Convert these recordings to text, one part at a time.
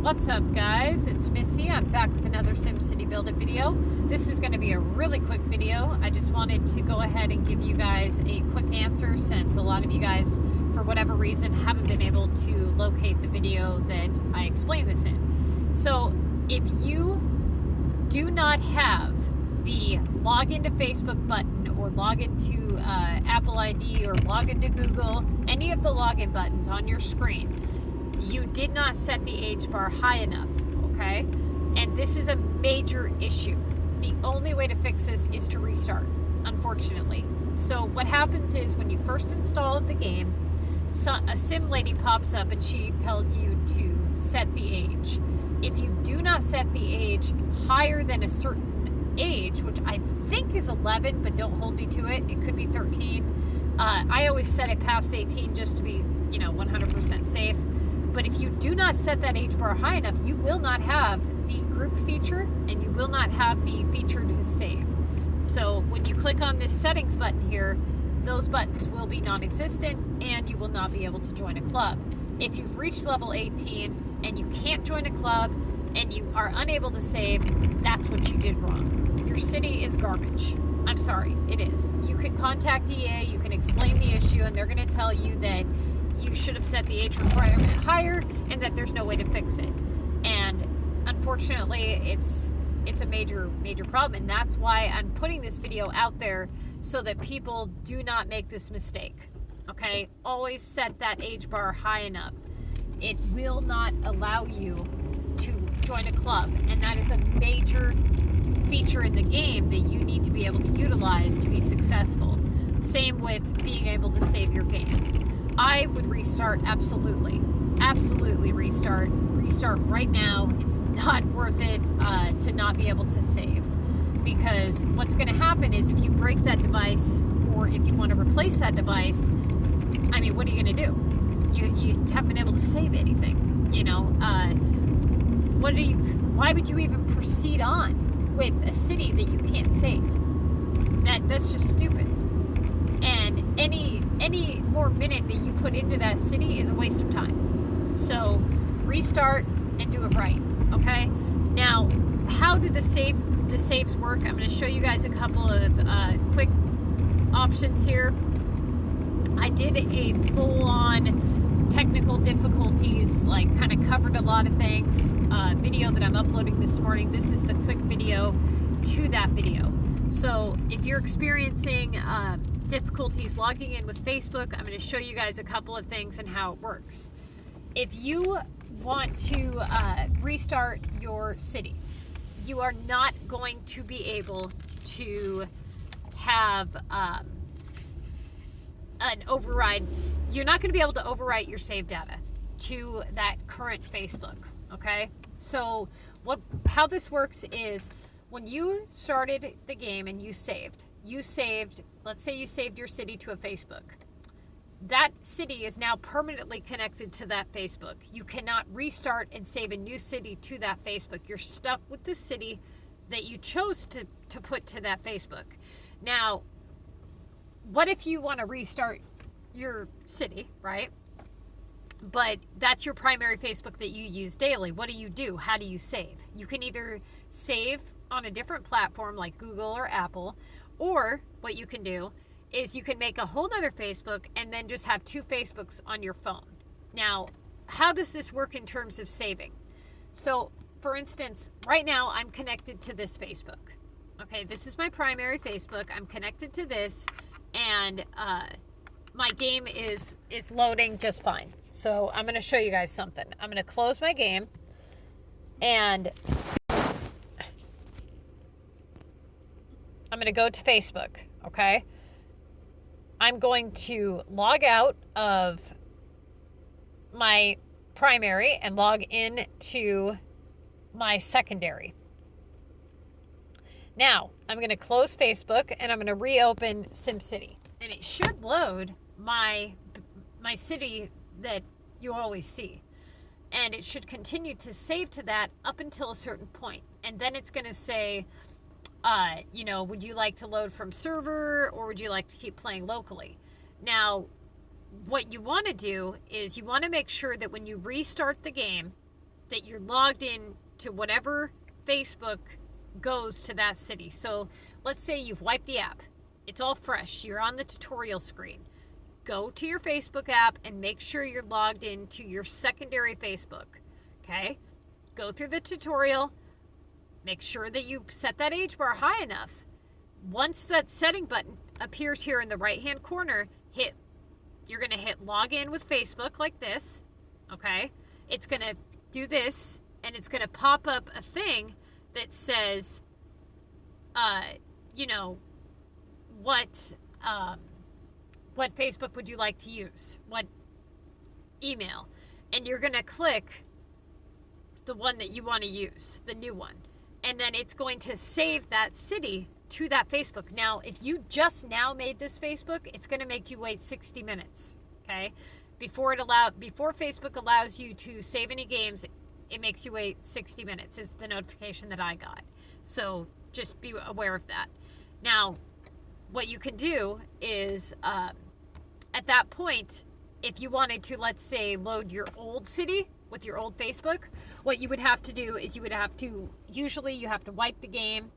What's up, guys? It's Missy. I'm back with another SimCity Buildit video. This is going to be a really quick video. I just wanted to go ahead and give you guys a quick answer since a lot of you guys, for whatever reason, haven't been able to locate the video that I explained this in. So if you do not have the login to Facebook button or log into Apple ID or log into Google, any of the login buttons on your screen, you did not set the age bar high enough, okay? And this is a major issue. The only way to fix this is to restart, unfortunately. So what happens is when you first install the game, a sim lady pops up and she tells you to set the age. If you do not set the age higher than a certain age, which I think is 11, but don't hold me to it, it could be 13. I always set it past 18 just to be, 100% safe. But if you do not set that age bar high enough, you will not have the group feature and you will not have the feature to save. So when you click on this settings button here, those buttons will be non-existent and you will not be able to join a club. If you've reached level 18 and you can't join a club and you are unable to save, that's what you did wrong. Your city is garbage. I'm sorry, it is. You can contact EA, you can explain the issue, and they're going to tell you that you should have set the age requirement higher and that there's no way to fix it. And unfortunately, it's a major problem, and that's why I'm putting this video out there so that people do not make this mistake. Okay? Always set that age bar high enough. It will not allow you to join a club, and that is a major feature in the game that you need to be able to utilize to be successful. Same with being able to save your game. I would restart, absolutely restart right now. It's not worth it to not be able to save, because what's going to happen is if you break that device or if you want to replace that device, I mean, what are you going to do? You haven't been able to save anything, why would you even proceed on with a city that you can't save? That's just stupid. And any more minute that you put into that city is a waste of time. So restart and do it right, okay? Now, how do the saves work? I'm going to show you guys a couple of quick options here. I did a full-on technical difficulties, like kind of covered a lot of things, video that I'm uploading this morning. This is the quick video to that video. So if you're experiencing difficulties logging in with Facebook, I'm going to show you guys a couple of things and how it works. If you want to restart your city, you are not going to be able to have an override. You're not going to be able to overwrite your save data to that current Facebook, okay? So how this works is when you started the game and you saved, let's say you saved your city to a Facebook. That city is now permanently connected to that Facebook. You cannot restart and save a new city to that Facebook. You're stuck with the city that you chose to put to that Facebook. Now, what if you want to restart your city, right? But that's your primary Facebook that you use daily. What do? How do you save? You can either save on a different platform like Google or Apple, or what you can do is you can make a whole nother Facebook and then just have two Facebooks on your phone. Now, how does this work in terms of saving? So, for instance, right now I'm connected to this Facebook. Okay, this is my primary Facebook. I'm connected to this, and my game is loading just fine. So I'm going to show you guys something. I'm going to close my game, and I'm going to go to Facebook, okay? I'm going to log out of my primary and log in to my secondary. Now, I'm going to close Facebook and I'm going to reopen SimCity. And it should load my city that you always see. And it should continue to save to that up until a certain point. And then it's going to say, would you like to load from server or would you like to keep playing locally? Now, what you want to do is you want to make sure that when you restart the game, that you're logged in to whatever Facebook goes to that city. So let's say you've wiped the app. It's all fresh. You're on the tutorial screen. Go to your Facebook app and make sure you're logged into your secondary Facebook. Okay? Go through the tutorial. Make sure that you set that age bar high enough. Once that setting button appears here in the right-hand corner, you're going to hit login with Facebook like this. Okay? It's going to do this, and it's going to pop up a thing that says, you know, what Facebook would you like to use? What email? And you're going to click the one that you want to use, the new one. And then it's going to save that city to that Facebook. Now, if you just now made this Facebook, it's going to make you wait 60 minutes, okay? Before Facebook allows you to save any games, it makes you wait 60 minutes is the notification that I got. So just be aware of that. Now, what you can do is, at that point, if you wanted to, let's say, load your old city with your old Facebook, what you would have to do is usually you have to wipe the game,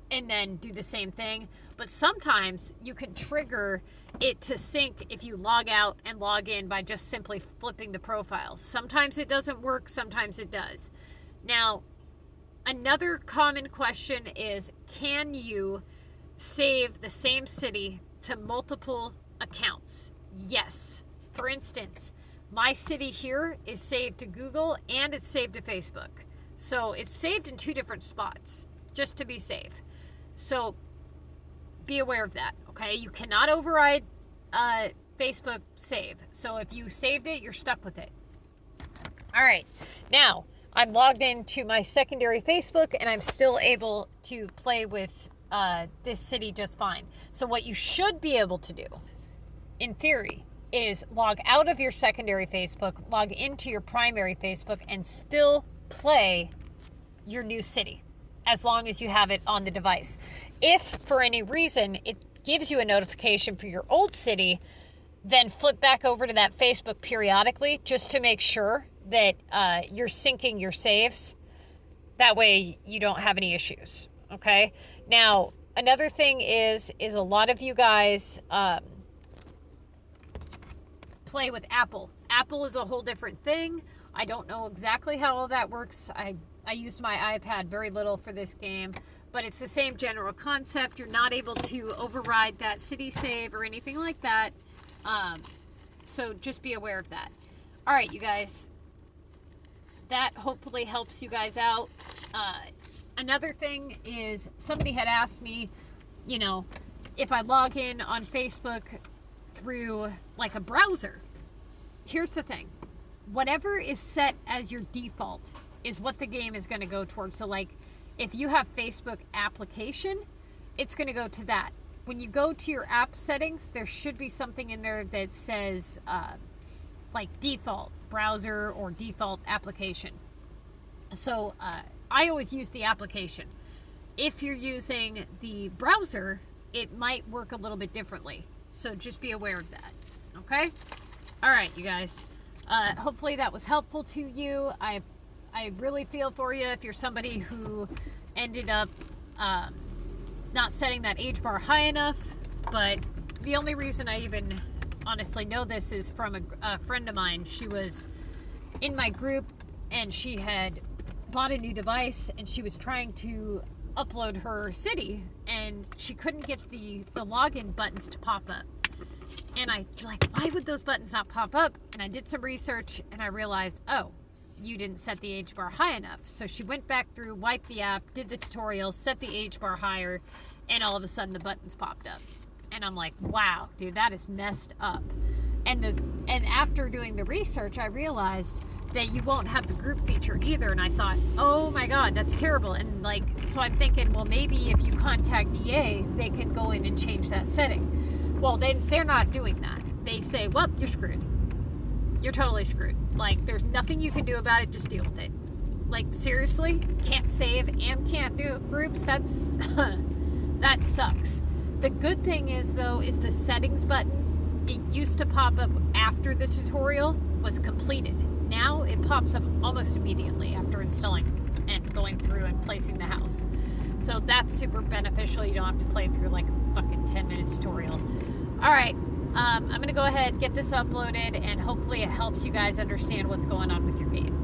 and then do the same thing. But sometimes you can trigger it to sync if you log out and log in by just simply flipping the profiles. Sometimes it doesn't work, sometimes it does. Now, another common question is, can you save the same city to multiple accounts? Yes. For instance, my city here is saved to Google and it's saved to Facebook. So it's saved in 2 different spots, just to be safe. So be aware of that, okay? You cannot override Facebook save. So if you saved it, you're stuck with it. All right. Now, I'm logged into my secondary Facebook, and I'm still able to play with this city just fine. So what you should be able to do, in theory, is log out of your secondary Facebook, log into your primary Facebook, and still play your new city, as long as you have it on the device. If for any reason it gives you a notification for your old city, then flip back over to that Facebook periodically just to make sure that you're syncing your saves. That way you don't have any issues, okay? Now, another thing is a lot of you guys play with Apple. Apple is a whole different thing. I don't know exactly how all that works. I used my iPad very little for this game, but it's the same general concept. You're not able to override that city save or anything like that. So just be aware of that. All right, you guys. That hopefully helps you guys out. Another thing is, somebody had asked me, you know, if I log in on Facebook through like a browser. Here's the thing. Whatever is set as your default is what the game is going to go towards. So like if you have Facebook application, it's going to go to that. When you go to your app settings, there should be something in there that says like default browser or default application. So I always use the application. If you're using the browser, it might work a little bit differently. So just be aware of that. Okay? All right, you guys. Hopefully that was helpful to you. I really feel for you if you're somebody who ended up not setting that age bar high enough. But the only reason I even honestly know this is from a friend of mine. She was in my group and she had bought a new device and she was trying to upload her city and she couldn't get the login buttons to pop up. And I like, why would those buttons not pop up? And I did some research and I realized, oh, you didn't set the age bar high enough. So she went back through, wiped the app, did the tutorial, set the age bar higher, and all of a sudden the buttons popped up. And I'm like, wow, dude, that is messed up. And after doing the research, I realized that you won't have the group feature either. And I thought, oh my God, that's terrible. And like, so I'm thinking, well, maybe if you contact EA, they can go in and change that setting. Well, they're not doing that. They say, well, you're screwed. You're totally screwed. Like, there's nothing you can do about it. Just deal with it. Like, seriously? Can't save and can't do groups? That's, that sucks. The good thing is, though, is the settings button. It used to pop up after the tutorial was completed. Now it pops up almost immediately after installing and going through and placing the house. So that's super beneficial. You don't have to play through like a fucking 10-minute tutorial. All right, I'm gonna go ahead, get this uploaded, and hopefully it helps you guys understand what's going on with your game.